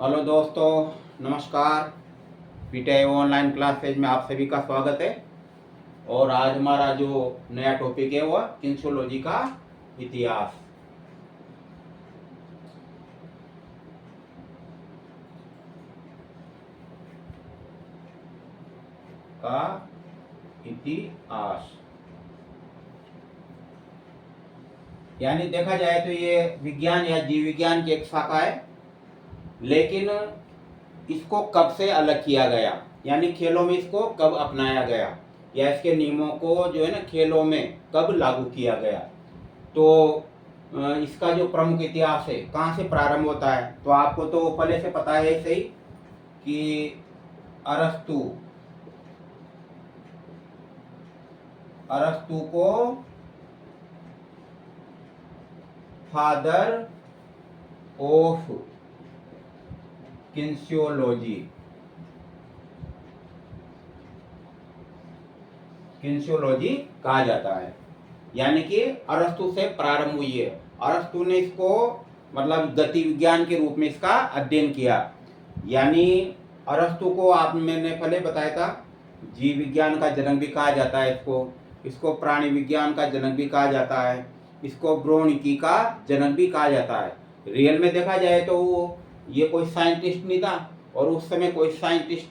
Hello दोस्तों, नमस्कार। PTI online classes में आप सभी का स्वागत है। और आज हमारा जो नया टॉपिक है वह किन्सियोलॉजी का इतिहास। का इतिहास यानी देखा जाए तो ये विज्ञान या जीव विज्ञान की एक शाखा है, लेकिन इसको कब से अलग किया गया, यानी खेलों में इसको कब अपनाया गया या इसके नियमों को जो है ना खेलों में कब लागू किया गया। तो इसका जो प्रमुख इतिहास है कहाँ से प्रारंभ होता है, तो आपको तो पहले से पता है सही कि अरस्तु अरस्तु को फादर ऑफ किन्सियोलॉजी कहा जाता है। यानी कि अरस्तु से प्रारंभ हुई है। अरस्तु ने इसको मतलब गति विज्ञान के रूप में इसका अध्ययन किया। यानी अरस्तु को मैंने पहले बताया था, जीव विज्ञान का जनक भी कहा जाता है इसको प्राणी विज्ञान का जनक भी कहा जाता है, इसको भ्रौणिकी का जनक भी कहा जाता है। रियल में देखा जाए तो ये कोई साइंटिस्ट नहीं था, और उस समय कोई साइंटिस्ट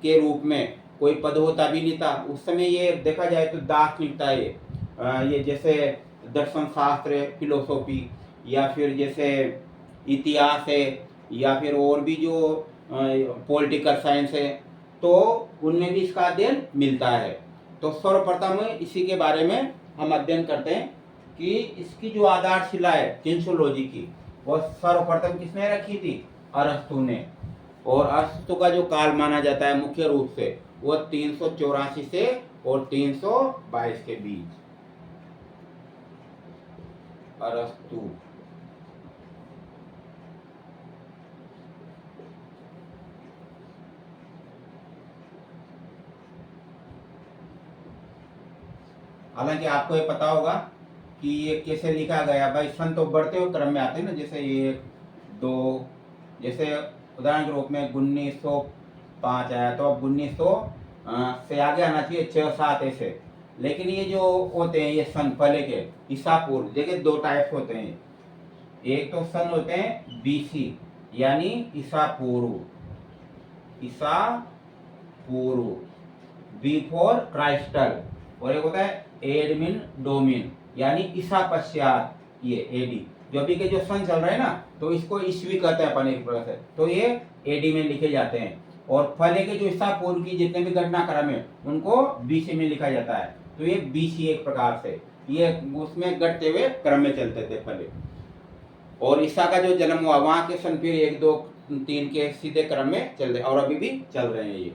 के रूप में कोई पद होता भी नहीं था। उस समय ये देखा जाए तो दार्शनिक था। ये जैसे दर्शन शास्त्र, फिलोसॉफी, या फिर जैसे इतिहास है, या फिर और भी जो पॉलिटिकल साइंस है, तो उनमें भी इसका अध्ययन मिलता है। तो सर्वप्रथम इसी के बारे में हम अध्ययन करते हैं कि इसकी जो आधारशिला है किन्सियोलॉजी की, वह सर्वप्रथम किसने रखी थी? अरस्तु ने। और अरस्तु का जो काल माना जाता है मुख्य रूप से वह 384 से और 322 के बीच। अरस्तु हालांकि आपको ये पता होगा कि ये कैसे लिखा गया। भाई सन तो बढ़ते हुए क्रम में आते हैं ना, जैसे 1 2, जैसे उदाहरण के रूप में 1905 आया तो अब 1900 से आगे आना चाहिए, 6 7 ऐसे। लेकिन ये जो होते हैं ये सन पहले के ईसा पूर्व, देखिए 2 टाइप्स होते हैं। एक तो सन होते हैं बीसी यानी ईसा पूर्व, बी फॉर क्राइस्टल, और एक होता है एडमिन डोमिन यानी ईसा पश्चात, ये एडी। जो अभी के जो सन चल रहे हैं ना, तो इसको ईस्वी कहते हैं अपन एक प्रकार से, तो ये एडी में लिखे जाते हैं। और पहले के जो ईसा पूर्व की जितने भी घटनाक्रम है उनको बीसी में लिखा जाता है। तो ये बीसी एक प्रकार से ये उसमें घटते हुए क्रम में चलते थे पहले। और ईसा का जो जन्म हुआ वहां के सन फिर 1 2 3 के सीधे क्रम में चल रहे, और अभी भी चल रहे हैं ये।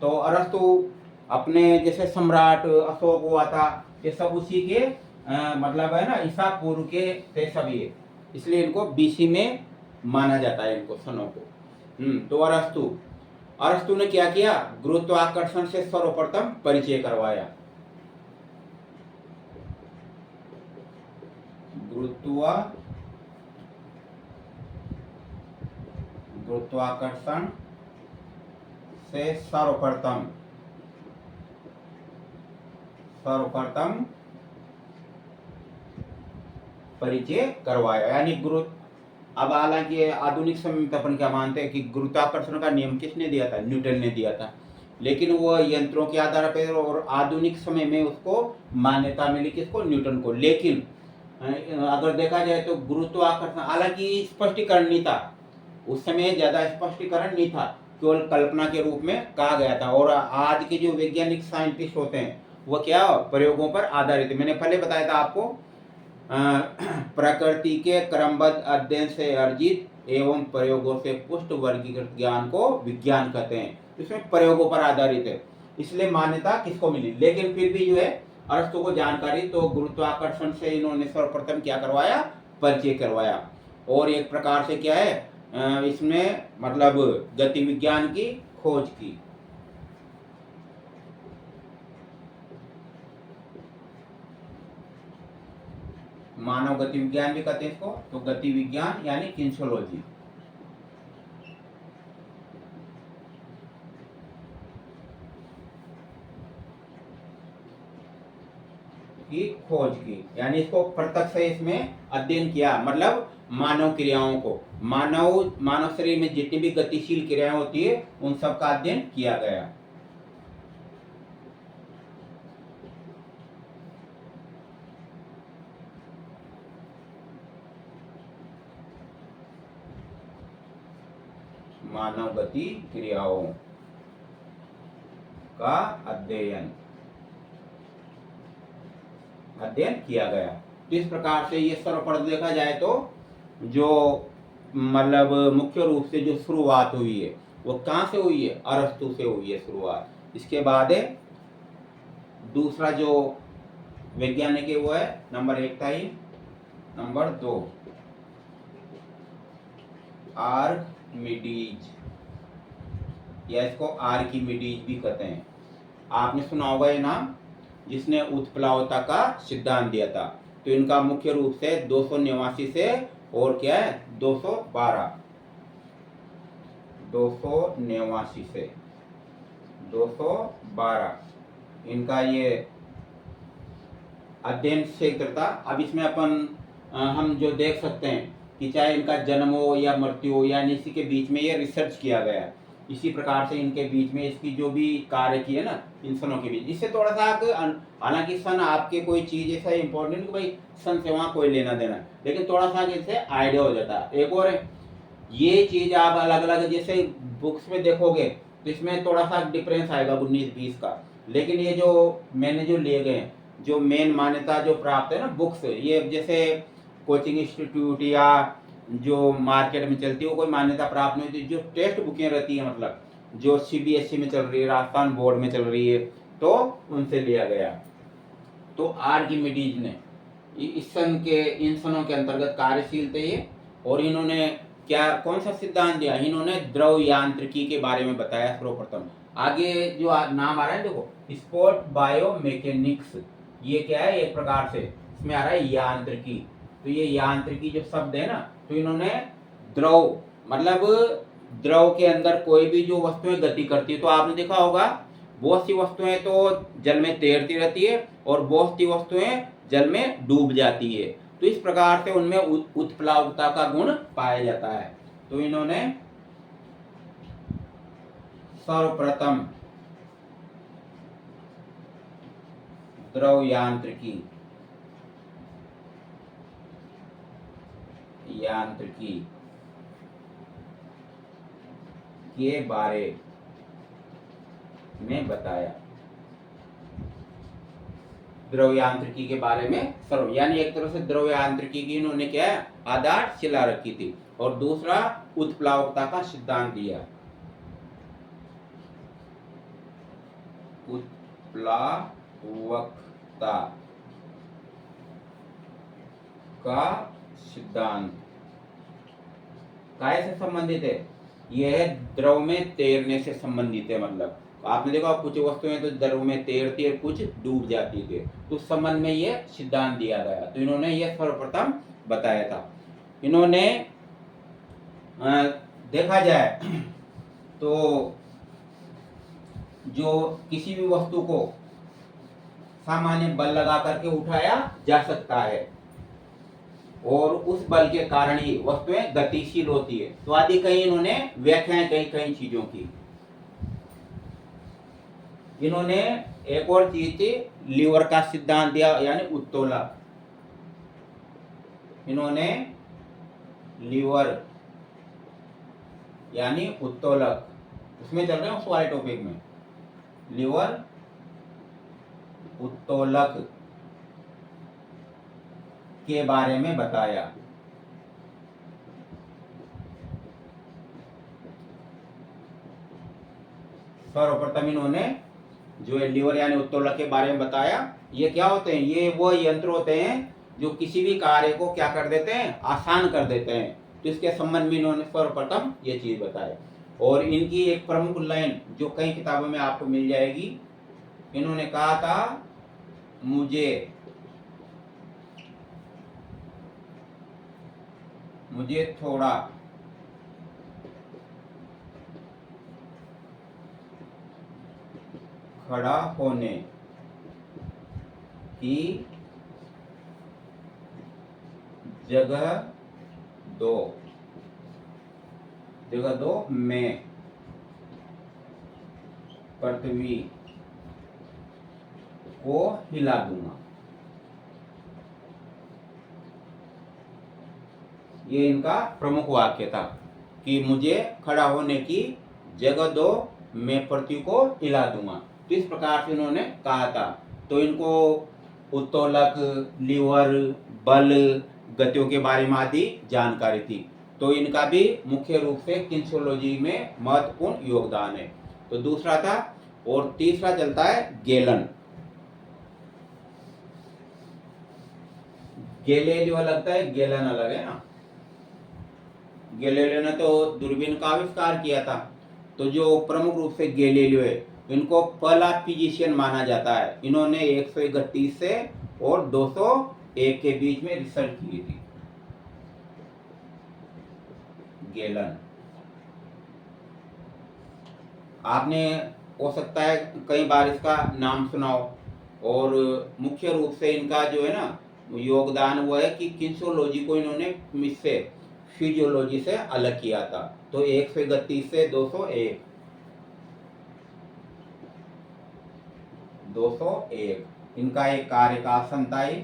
तो अरस्तु अपने जैसे सम्राट अशोक हुआ था, ये सब उसी के मतलब है ना, ईसा पूर्व के थे सब ये, इसलिए इनको बीसी में माना जाता है, इनको सनों को। तो अरस्तु ने क्या किया? गुरुत्वाकर्षण से सर्वप्रथम परिचय करवाया। गुरुत्वाकर्षण से सर्वप्रथम परिचय करवाया। यानी अब हालांकि आधुनिक समय में अपन क्या मानते हैं कि गुरुत्वाकर्षण का नियम किसने दिया था? न्यूटन ने दिया था। लेकिन वो यंत्रों के आधार पर, और आधुनिक समय में उसको मान्यता मिली किसको? न्यूटन को। लेकिन अगर देखा जाए तो गुरुत्वाकर्षण हालांकि स्पष्टीकरण नहीं था उस समय, ज्यादा स्पष्टीकरण नहीं था, केवल कल्पना के रूप में कहा गया था। और आज के जो वैज्ञानिक साइंटिस्ट होते हैं वो क्या प्रयोगों पर आधारित है। मैंने पहले बताया था आपको, प्रकृति के क्रमबद्ध अध्ययन से अर्जित एवं प्रयोगों से पुष्ट वर्गीकृत ज्ञान को विज्ञान कहते हैं। इसमें प्रयोगों पर आधारित है, इसलिए मान्यता किसको मिली। लेकिन फिर भी जो है अरस्तु को जानकारी, तो गुरुत्वाकर्षण से इन्होंने सर्वप्रथम क्या करवाया? परिचय करवाया। और एक प्रकार से क्या है इसमें मतलब गति विज्ञान की खोज की। मानव गति विज्ञान भी कहते हैं इसको, तो गति विज्ञान यानी किन्सियोलॉजी। की खोज की, यानी इसको प्रत्यक्ष से इसमें अध्ययन किया, मतलब मानव क्रियाओं को, मानव शरीर में जितनी भी गतिशील क्रियाएं होती है उन सब का अध्ययन किया गया। मानव गति क्रियाओं का अध्ययन किया गया। तो इस प्रकार से ये सर्वप्रथम देखा जाए तो जो मतलब मुख्य रूप से जो शुरुआत हुई है वो कहाँ से हुई है, अरस्तु से हुई है शुरुआत। इसके बाद है दूसरा जो वैज्ञानिक है वो है नंबर 1 था ही, नंबर 2 आर्किमिडीज, या इसको आर्किमिडीज भी कहते हैं। आपने सुना होगा ये नाम, जिसने उत्प्लावता का सिद्धांत दिया था। तो इनका मुख्य रूप से 289 से और क्या है 289 से 212 इनका ये अध्ययन क्षेत्र था। अब इसमें अपन हम जो देख सकते हैं कि चाहे इनका जन्म हो या मृत्यु हो, यानी इसी के बीच में ये रिसर्च किया गया। इसी प्रकार से इनके बीच में इसकी जो भी कार्य की है ना इन सनों के बीच, इससे थोड़ा सा हालांकि सन आपके कोई चीज ऐसा इंपॉर्टेंट कि भाई सन से वहाँ कोई लेना देना, लेकिन थोड़ा सा इससे आइडिया हो जाता है। एक और है, ये चीज आप अलग अलग जैसे बुक्स में देखोगे तो इसमें थोड़ा सा डिफरेंस आएगा 19-20 का, लेकिन ये जो मैंने जो लिए गए जो मेन मान्यता जो प्राप्त है ना बुक्स, ये जैसे कोचिंग इंस्टीट्यूट या जो मार्केट में चलती है वो कोई मान्यता प्राप्त नहीं होती। जो टेक्स्ट बुकें रहती है, मतलब जो सीबीएसई में चल रही है, राजस्थान बोर्ड में चल रही है, तो उनसे लिया गया। तो आर्किमिडीज ने इस सन के इन सनों के अंतर्गत कार्यशील थे ये, और इन्होंने क्या कौन सा सिद्धांत दिया, इन्होंने द्रव यांत्रिकी के बारे में बताया सर्वप्रथम। आगे जो नाम आ रहा है देखो, स्पोर्ट बायोमैकेनिक्स, ये क्या है एक प्रकार से इसमें आ रहा है यांत्रिकी। तो ये यांत्रिकी जो शब्द है ना, तो इन्होंने द्रव मतलब द्रव के अंदर कोई भी जो वस्तुएं गति करती है, तो आपने देखा होगा बहुत सी वस्तुएं तो जल में तैरती रहती है और बहुत सी वस्तुएं जल में डूब जाती है। तो इस प्रकार से उनमें उत्प्लावकता का गुण पाया जाता है। तो इन्होंने सर्वप्रथम द्रव यांत्रिकी के बारे में बताया। द्रव यांत्रिकी के बारे में सर्व, यानी एक तरह से द्रव यांत्रिकी की इन्होंने क्या है आधारशिला रखी थी, और दूसरा उत्प्लावकता का सिद्धांत दिया। उत्प्लावकता का सिद्धांत काय से संबंधित है, यह द्रव में तैरने से संबंधित है। मतलब आपने देखा कुछ वस्तुएं तो द्रव में तैरती है, कुछ डूब जाती थी, तो उस संबंध में यह सिद्धांत दिया गया। तो इन्होंने यह सर्वप्रथम बताया था। इन्होंने देखा जाए तो जो किसी भी वस्तु को सामान्य बल लगा करके उठाया जा सकता है, और उस बल के कारण ही वस्तुएं गतिशील होती है। तो आदि कई इन्होंने व्याख्याएं कई चीजों की। इन्होंने एक और चीज थी, लीवर का सिद्धांत दिया, यानी उत्तोलक। इन्होंने लीवर यानी उत्तोलक, उसमें चल रहे हैं उस वाले टॉपिक में, लीवर उत्तोलक के बारे में बताया। सर्वप्रथम इन्होंने जो लीवर यानी उत्तोलक के बारे में बताया। ये क्या होते हैं, ये वो यंत्र होते हैं जो किसी भी कार्य को क्या कर देते हैं, आसान कर देते हैं। तो इसके संबंध में इन्होंने सर्वप्रथम ये चीज बताई। और इनकी एक प्रमुख लाइन जो कई किताबों में आपको मिल जाएगी, इन्होंने कहा था मुझे थोड़ा खड़ा होने की जगह दो, जगह दो मैं पृथ्वी को हिला दूंगा। ये इनका प्रमुख वाक्य था कि मुझे खड़ा होने की जगह दो, मैं पृथ्वी को हिला दूंगा। तो इस प्रकार से इन्होंने कहा था। तो इनको उत्तोलक, लीवर, बल, गतियों के बारे में आदि जानकारी थी। तो इनका भी मुख्य रूप से किन्सियोलॉजी में महत्वपूर्ण योगदान है। तो दूसरा था। और तीसरा चलता है गेलन। गैलीलियो अलग था, गेलन अलग है ना। गैलीलियो ने तो दूरबीन का आविष्कार किया था। तो जो प्रमुख रूप से गैलीलियो है, इनको पहला फिजिशियन माना जाता है। इन्होंने 131 से और 201 के बीच में रिसर्च की थी। गैलन आपने हो सकता है कई बार इसका नाम सुनाओ। और मुख्य रूप से इनका जो है ना योगदान वो है कि किन्सियोलॉजी को इन्होंने इससे फिजियोलॉजी से अलग किया था। तो 131 से 201 इनका एक कार्यकाल संताई।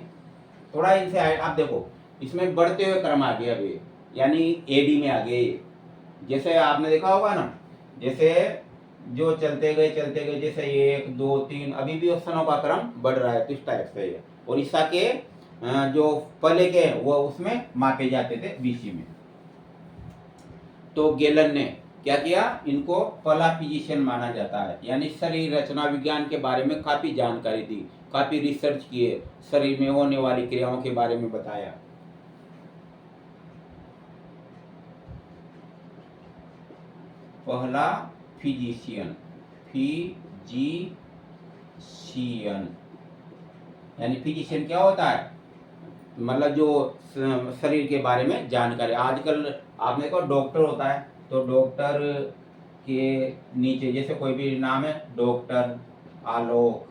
थोड़ा इनसे आप देखो, इसमें बढ़ते हुए क्रम आ गया अभी, यानी एडी में आ गए। जैसे आपने देखा होगा ना, जैसे जो चलते गए जैसे 1 2 3 अभी भी ऑप्शनों का क्रम बढ़ रहा है। तो इस टाइप से है। और ईसा के जो पहले के वो उसमें मापे जाते थे बीसी में। तो गेलन ने क्या किया, इनको पहला फिजिशियन माना जाता है। यानी शरीर रचना विज्ञान के बारे में काफी जानकारी दी, काफी रिसर्च किए, शरीर में होने वाली क्रियाओं के बारे में बताया। पहला फिजिशियन, यानी फिजिशियन क्या होता है, मतलब जो शरीर के बारे में जानकारी। आजकल आपने देखा डॉक्टर होता है, तो डॉक्टर के नीचे जैसे कोई भी नाम है, डॉक्टर आलोक,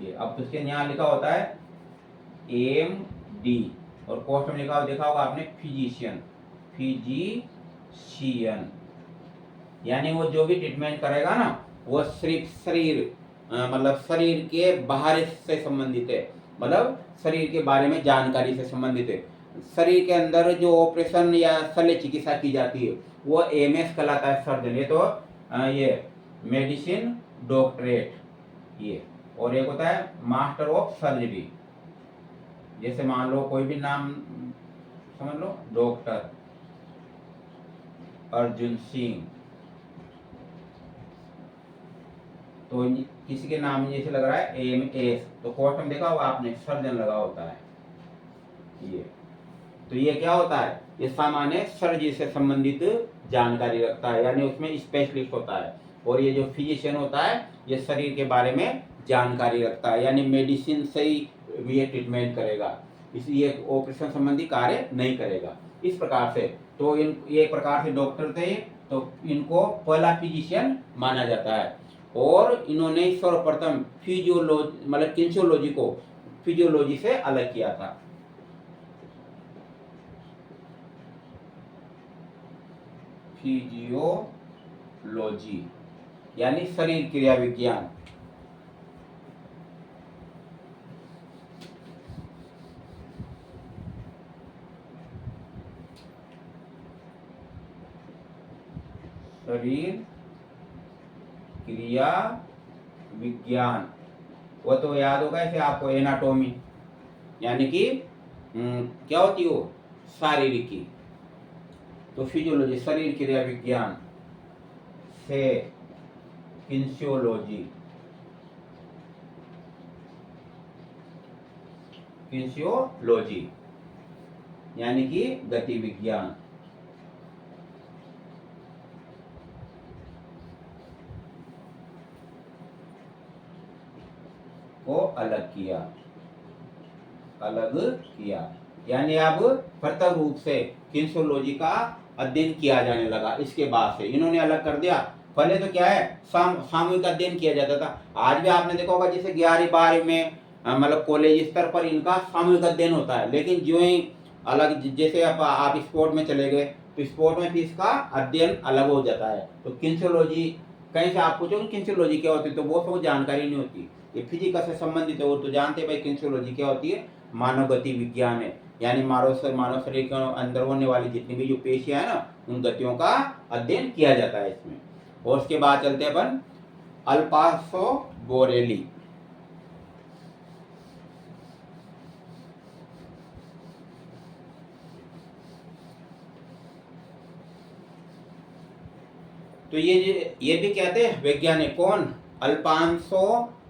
ये अब उसके यहाँ लिखा होता है MD, और पोस्ट में लिखा देखा होगा आपने फिजिशियन। यानी वो जो भी ट्रीटमेंट करेगा ना, वो सिर्फ शरीर मतलब शरीर के बाहर से संबंधित है, मतलब शरीर के बारे में जानकारी से संबंधित है। शरीर के अंदर जो ऑपरेशन या शल्य चिकित्सा की जाती है वो MS कहलाता है, सर्जन। ये तो ये मेडिसिन डॉक्टरेट ये। और एक होता है मास्टर ऑफ सर्जरी। जैसे मान लो कोई भी नाम समझ लो, डॉक्टर अर्जुन सिंह, तो किसी के नाम जैसे लग रहा है MS, तो कोर्ट में देखा होगा आपने सर्जन लगा होता है ये। तो ये क्या होता है, ये सामान्य सर्जरी से संबंधित जानकारी रखता है, यानी उसमें स्पेशलिस्ट होता है। और ये जो फिजिशियन होता है, ये शरीर के बारे में जानकारी रखता है, यानी मेडिसिन से ही ये ट्रीटमेंट करेगा, इसलिए ऑपरेशन संबंधी कार्य नहीं करेगा। इस प्रकार से तो ये एक प्रकार से डॉक्टर थे, तो इनको पहला फिजिशियन माना जाता है। और इन्होंने सर्वप्रथम फिजियोलॉजी मतलब किन्सियोलॉजी को फिजियोलॉजी से अलग किया था। फिजियोलॉजी यानी शरीर क्रिया विज्ञान। शरीर क्रिया विज्ञान, वो तो याद होगा ऐसे आपको, एनाटॉमी, यानी कि क्या होती है वो, शारीरिकी। तो फिजियोलॉजी शरीर क्रिया विज्ञान से किन्सियोलॉजी यानी कि गति विज्ञान को अलग किया। यानी अब प्रत्यक्ष रूप से किन्सियोलॉजी का अध्ययन किया जाने लगा। इसके बाद से इन्होंने अलग कर दिया। पहले तो क्या है, सामूहिक अध्ययन किया जाता था। आज भी आपने देखा होगा जैसे 11वीं 12वीं में मतलब कॉलेज स्तर पर इनका सामूहिक अध्ययन होता है। लेकिन जो ही अलग, जैसे आप स्पोर्ट में चले गए तो स्पोर्ट में भी इसका अध्ययन अलग हो जाता है। तो किंसियोलॉजी, कहीं से आप पूछोगे किंसियोलॉजी क्या होती है तो बहुत सबको जानकारी नहीं होती। ये फिजिक्स से संबंधित है, वो तो जानते हैं भाई किंसियोलॉजी क्या होती है, मानव गति विज्ञान है। यानी मानव शरीर के अंदर होने वाली जितनी भी जो पेशियां है ना, उन गतियों का अध्ययन किया जाता है इसमें। और उसके बाद चलते हैं अपन अल्फांसो बोरेली। तो ये भी कहते हैं वैज्ञानिक, कौन,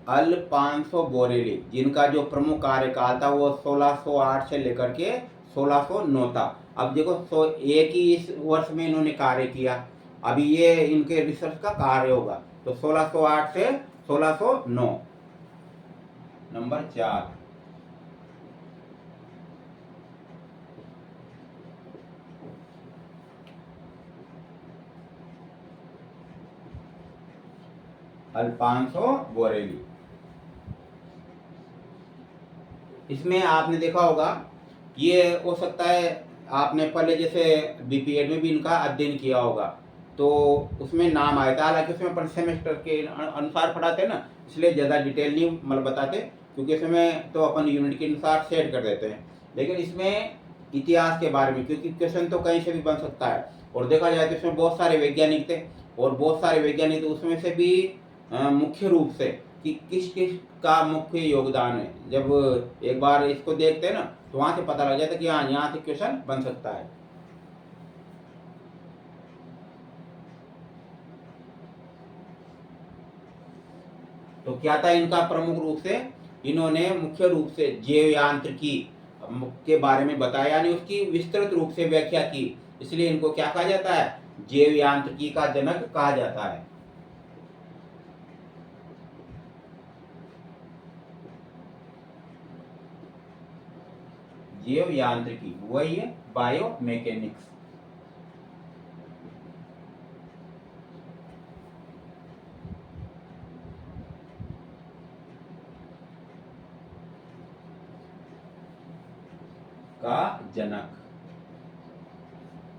अल्फांसो बोरेली, जिनका जो प्रमुख कार्यकाल था वो 1608 से लेकर के 1609 था। अब देखो एक ही इस वर्ष में इन्होंने कार्य किया, अभी ये इनके रिसर्च का कार्य होगा। तो 1608 से 1609। Number 4, Alfonso Borelli. इसमें आपने देखा होगा, ये हो सकता है आपने पहले जैसे बीपीएड में भी इनका अध्ययन किया होगा, तो उसमें नाम आया था। हालांकि उसमें अपन सेमेस्टर के अनुसार पढ़ाते हैं ना, इसलिए ज़्यादा डिटेल नहीं मतलब बताते, क्योंकि इसमें तो अपन यूनिट के अनुसार सेट कर देते हैं। लेकिन इसमें इतिहास के बारे में, क्योंकि क्वेश्चन तो कहीं से भी बन सकता है, और देखा जाए तो इसमें बहुत सारे वैज्ञानिक थे, और बहुत सारे वैज्ञानिक उसमें से भी मुख्य रूप से कि किस किस का मुख्य योगदान है, जब एक बार इसको देखते हैं ना तो वहां से पता लग जाता है कि हाँ, यहाँ से क्वेश्चन बन सकता है। तो क्या था इनका प्रमुख रूप से, इन्होंने मुख्य रूप से जैव यांत्रिकी के बारे में बताया, यानी उसकी विस्तृत रूप से व्याख्या की, इसलिए इनको क्या कहा जाता है, जैव यांत्रिकी का जनक कहा जाता है। जैव यांत्रिकी वही है बायोमैकेनिक्स। का जनक,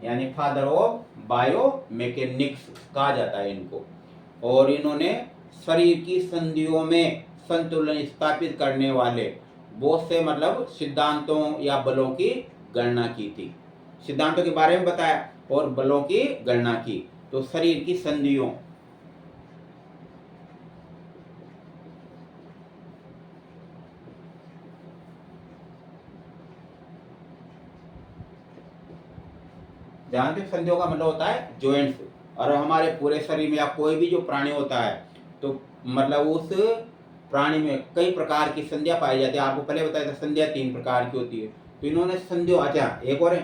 यानी फादर ऑफ बायोमैकेनिक्स कहा जाता है इनको। और इन्होंने शरीर की संधियों में संतुलन स्थापित करने वाले बहुत से मतलब सिद्धांतों या बलों की गणना की थी। सिद्धांतों के बारे में बताया और बलों की गणना की। तो शरीर की संधियों, जानते हैं संधियों का मतलब होता है जॉइंट्स। और हमारे पूरे शरीर में या कोई भी जो प्राणी होता है तो मतलब उस प्राणी में कई प्रकार की संधियां पाई जाती है। आपको पहले बताया था संधियां 3 प्रकार की होती है। तो इन्होंने संधियों, अच्छा एक और है,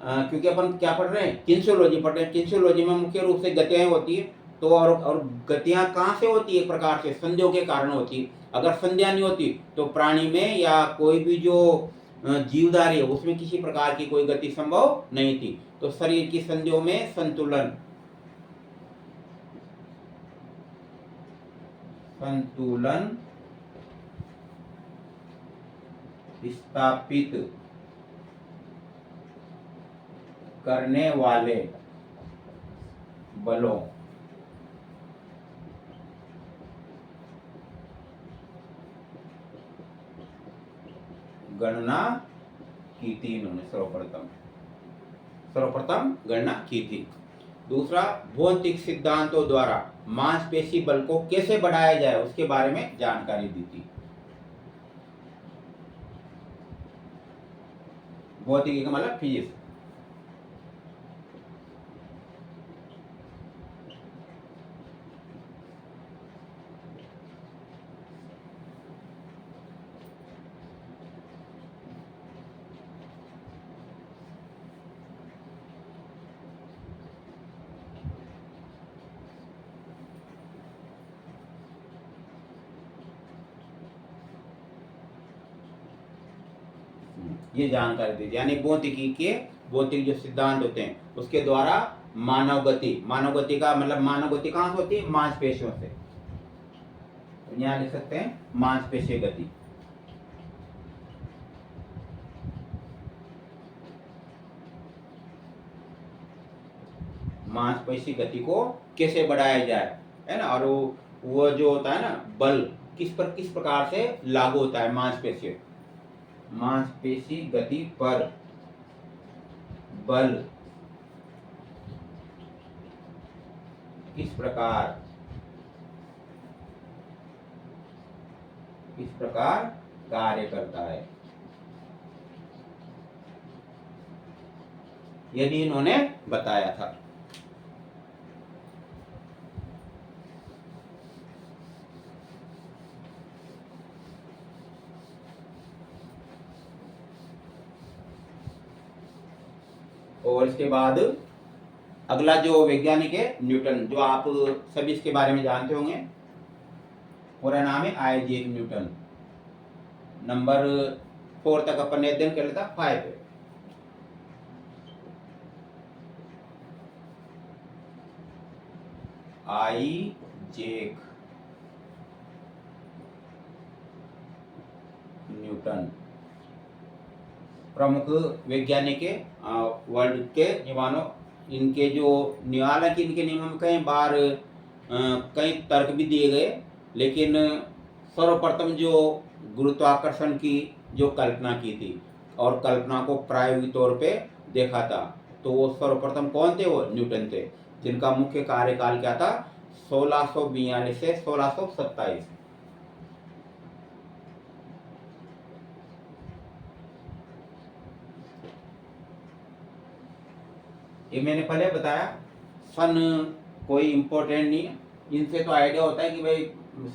क्योंकि अपन क्या पढ़ रहे हैं, किंसियोलॉजी पढ़ रहे हैं। किंसियोलॉजी में मुख्य रूप से गतियां होती है। तो और गतियां कहाँ से होती है, एक प्रकार से संधियों के कारण होती है। अगर संधियां नहीं होती तो प्राणी में या कोई भी जो जीवधारी है उसमें किसी प्रकार की कोई गति संभव नहीं थी। तो शरीर की संधियों में संतुलन स्थापित करने वाले बलों गणना की थी इन्होंने, सर्वप्रथम गणना की थी। दूसरा, भौतिक सिद्धांतों द्वारा मांसपेशी बल को कैसे बढ़ाया जाए उसके बारे में जानकारी दी थी। भौतिकी का मतलब फिजिक्स। ये जानकारी दी थी, यानी भौतिकी के भौतिक जो सिद्धांत होते हैं उसके द्वारा मानव गति का मतलब मानव गति कहाँ से होती है, मांसपेशियों से। तो यहाँ लिख सकते हैं मांसपेशीय गति। मांसपेशी गति को कैसे बढ़ाया जाए, है ना। और वो जो होता है ना बल किस प्रकार से लागू होता है मांसपेशी गति पर बल किस प्रकार कार्य करता है, यदि इन्होंने बताया था। और इसके बाद अगला जो वैज्ञानिक है न्यूटन, जो आप सभी इसके बारे में जानते होंगे, पूरा नाम है आइजैक न्यूटन। नंबर 4 तक अपन ने अध्ययन कर लेता, 5 है। आइजैक न्यूटन प्रमुख वैज्ञानिक है वर्ल्ड के नियमों, इनके जो हालांकि इनके नियमों में कई बार कई तर्क भी दिए गए, लेकिन सर्वप्रथम जो गुरुत्वाकर्षण की जो कल्पना की थी और कल्पना को प्रायोगिक तौर पे देखा था, तो वो सर्वप्रथम कौन थे? वो न्यूटन थे, जिनका मुख्य कार्यकाल क्या था? 1642 से 1627। ये मैंने पहले बताया, सन कोई इम्पोर्टेंट नहीं है, इनसे तो आइडिया होता है कि भाई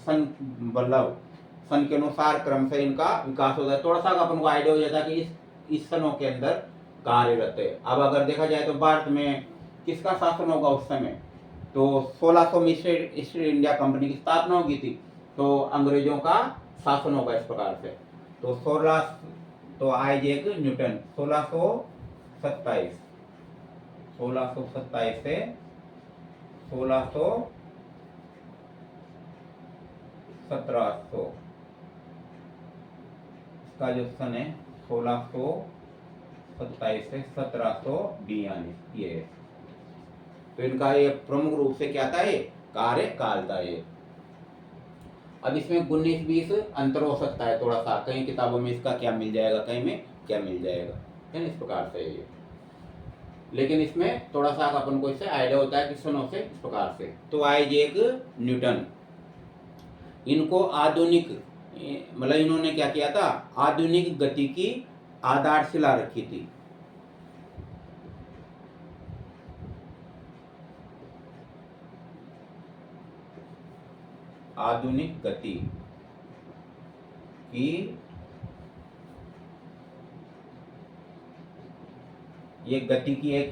सन मतलब सन के अनुसार क्रम से इनका विकास होता है, थोड़ा सा अपन को आइडिया हो जाता है कि इस सनों के अंदर कार्यरत है। अब अगर देखा जाए तो भारत में किसका शासन होगा उस समय? तो 1600 में ईस्ट इंडिया कंपनी की स्थापना होगी थी, तो अंग्रेजों का शासन होगा इस प्रकार से। तो 16 तो आइजैक न्यूटन 1627 से 1700 इसका जो सन है 1627 से 1742 ये है। तो इनका ये प्रमुख रूप से क्या था? ये कार्यकाल था ये। अब इसमें 19-20 अंतर हो सकता है थोड़ा सा, कई किताबों में इसका क्या मिल जाएगा, कहीं में क्या मिल जाएगा, है ना, इस प्रकार से ये। लेकिन इसमें थोड़ा सा अपन को इससे आइडिया होता है कि सनों से इस प्रकार से। तो आइजैक न्यूटन, इनको आधुनिक मतलब इन्होंने क्या किया था? आधुनिक गति की आधारशिला रखी थी। आधुनिक गति की ये गति की एक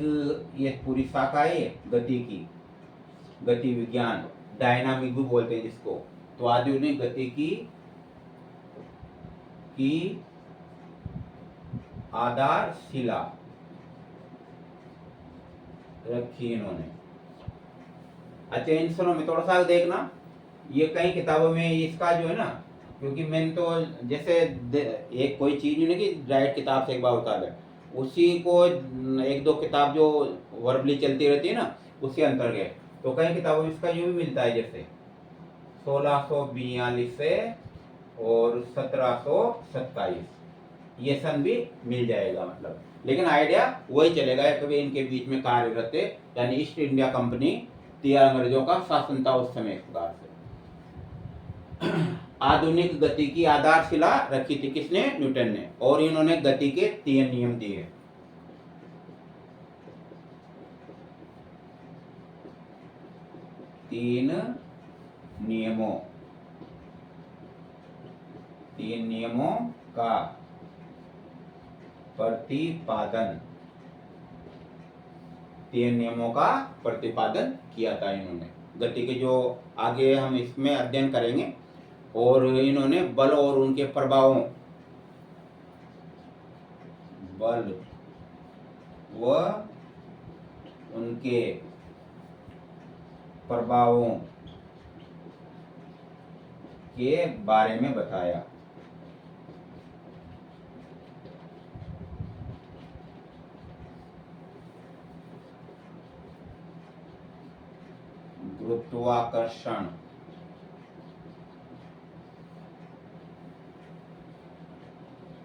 ये पूरी शाखा है गति की, गति विज्ञान, डायनामिक भी बोलते हैं जिसको। तो आधुनिक गति की आधारशिला रखी इन्होंने। अच्छा, इन सनों में थोड़ा सा देखना, ये कई किताबों में इसका जो है ना, क्योंकि मैंने तो जैसे एक कोई चीज नहीं कि डायरेक्ट किताब से एक बार उतार ले, उसी को एक दो किताब जो वर्बली चलती रहती है ना, उसी अंतर्गत। तो कई किताबों में इसका यूं भी मिलता है, जैसे 1642 से और 1727 ये सन भी मिल जाएगा मतलब, लेकिन आइडिया वही चलेगा कभी इनके बीच में कार्यरत है, यानी ईस्ट इंडिया कंपनी थी, अंग्रेजों का शासन था उस समय। इस प्रकार से आधुनिक गति की आधारशिला रखी थी किसने? न्यूटन ने। और इन्होंने गति के 3 नियम दिए। तीन नियमों का प्रतिपादन, 3 नियमों का प्रतिपादन किया था इन्होंने। गति के जो आगे हम इसमें अध्ययन करेंगे, और इन्होंने बल और उनके प्रभावों, बल व उनके प्रभावों के बारे में बताया। गुरुत्वाकर्षण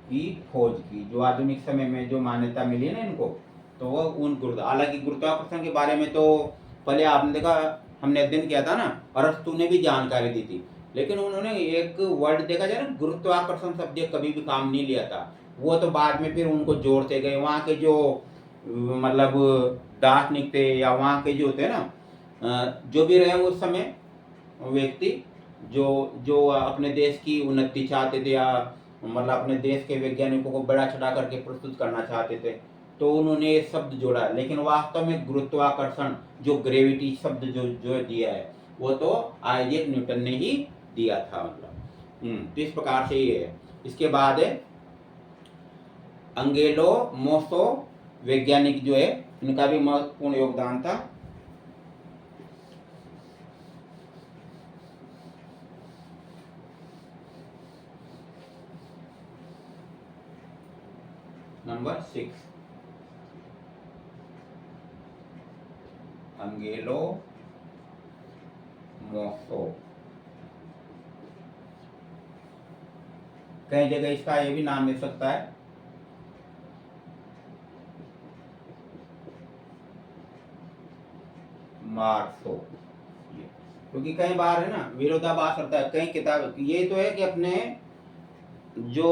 की खोज की। जो आधुनिक समय में जो मान्यता मिली है ना इनको, तो वह उन हालांकि गुरुत्वाकर्षण के बारे में तो पहले आपने देखा, हमने अध्ययन किया था ना, अरस्तु ने भी जानकारी दी थी, लेकिन उन्होंने एक वर्ड देखा जाए ना, गुरुत्वाकर्षण शब्द कभी भी काम नहीं लिया था। वो तो बाद में फिर उनको जोड़ते गए, वहाँ के जो मतलब दार्शनिक थे या वहाँ के जो थे ना, जो भी रहे उस समय व्यक्ति, जो जो अपने देश की उन्नति चाहते थे या मतलब अपने देश के वैज्ञानिकों को बड़ा चढ़ा करके प्रस्तुत करना चाहते थे, तो उन्होंने ये शब्द जोड़ा। लेकिन वास्तव में गुरुत्वाकर्षण जो ग्रेविटी शब्द जो दिया है वो तो आइजैक न्यूटन ने ही दिया था। मतलब तो इस प्रकार से ये है। इसके बाद है अंगेलो मोसो, वैज्ञानिक जो है, इनका भी महत्वपूर्ण योगदान था। Number 6 Angelo Mosso. कई जगह इसका ये भी नाम मिल सकता है, मार्सो, क्योंकि कई बार है ना विरोधाभास होता है कई किताब। ये तो है कि अपने जो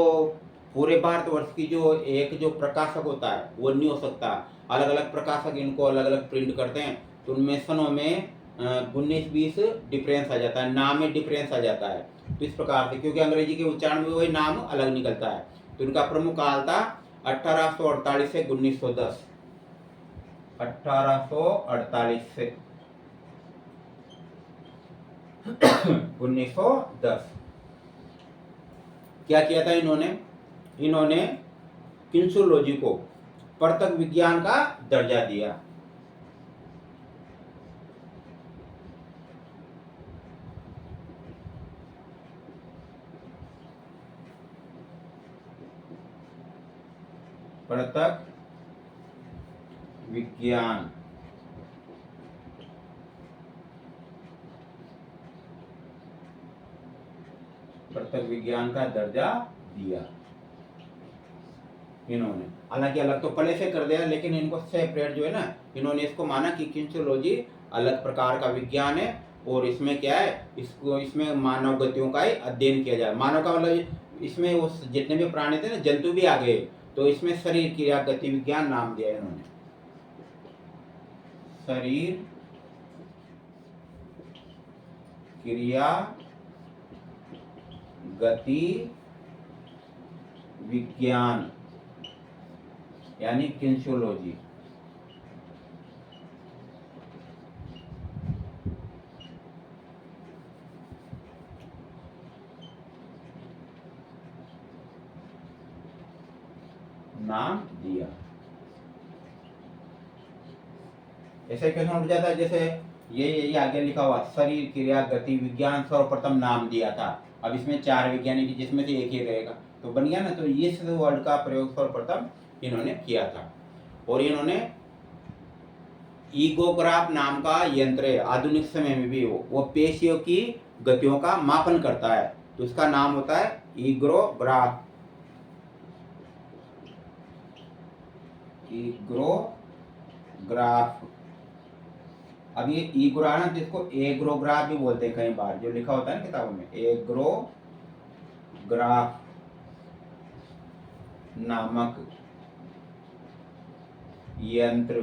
पूरे भारतवर्ष की जो एक जो प्रकाशक होता है वो नहीं हो सकता, अलग अलग प्रकाशक इनको अलग अलग प्रिंट करते हैं, तो उनमें सनों में 19-20 डिफरेंस आ जाता है, नाम में डिफरेंस आ जाता है। तो इस प्रकार से, क्योंकि अंग्रेजी के उच्चारण में वही नाम अलग निकलता है, तो इनका प्रमुख काल था 1848 से 1910। 1848 से 1910। क्या किया था इन्होंने किंसुलॉजी को परतक विज्ञान का दर्जा दिया। परतक विज्ञान का दर्जा दिया इन्होंने। हालांकि अलग तो पहले से कर दिया, लेकिन इनको सेपरेट जो है ना, इन्होंने इसको माना कि किंसुलॉजी अलग प्रकार का विज्ञान है, और इसमें क्या है, इसमें मानव गतियों का ही अध्ययन किया जाए। मानव का मतलब इसमें वो जितने भी प्राणी थे ना, जंतु भी आ गए, तो इसमें शरीर क्रिया गति विज्ञान नाम दिया इन्होंने। शरीर क्रिया गति विज्ञान यानी किंसुलॉजी। नाम दिया। ऐसे क्वेश्चन उठ जाता है, जैसे ये आगे लिखा हुआ शरीर क्रिया गति विज्ञान सर्वप्रथम नाम दिया था। अब इसमें 4 वैज्ञानिक जिसमें से एक ही रहेगा, तो बन गया ना। तो इस वर्ड का प्रयोग सर्वप्रथम इन्होंने किया था। और इन्होंने ईगोग्राफ नाम का यंत्र है, आधुनिक समय में भी वो पेशियों की गतियों का मापन करता है, तो उसका नाम होता है ईग्रोग्राफ। ईग्रोग्राफ। अब ये ईग्रो ना, जिसको एग्रोग्राफ भी बोलते हैं कई बार, जो लिखा होता है ना किताबों में, एग्रोग्राफ नामक यंत्र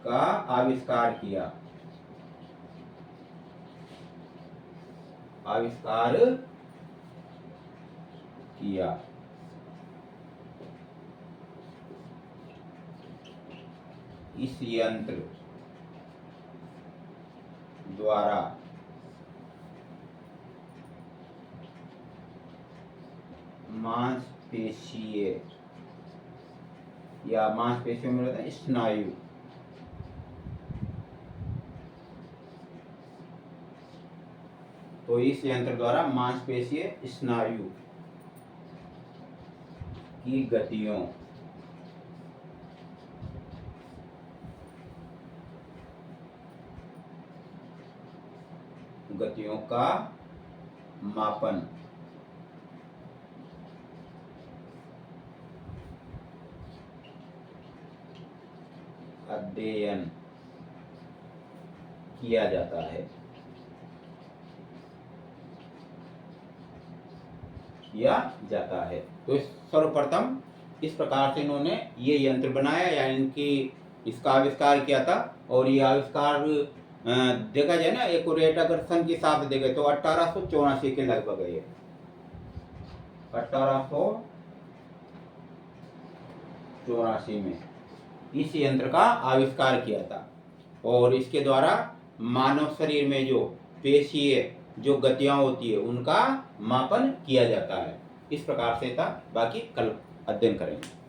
का आविष्कार किया। इस यंत्र द्वारा मांसपेशीय या मांसपेशियों में रहता है स्नायु, तो इस यंत्र द्वारा मांसपेशीय स्नायु की गतियों का मापन अध्ययन किया जाता है, तो सर्वप्रथम इस प्रकार से इन्होंने ये यंत्र बनाया या इनकी इसका आविष्कार किया था। और ये आविष्कार देखा जाए ना, एक्यूरेट अगर सन के हिसाब से देखें तो 1884 के लगभग है। ये 1884 में इस यंत्र का आविष्कार किया था और इसके द्वारा मानव शरीर में जो पेशीय जो गतियां होती है उनका मापन किया जाता है। इस प्रकार से था, बाकी कल अध्ययन करेंगे।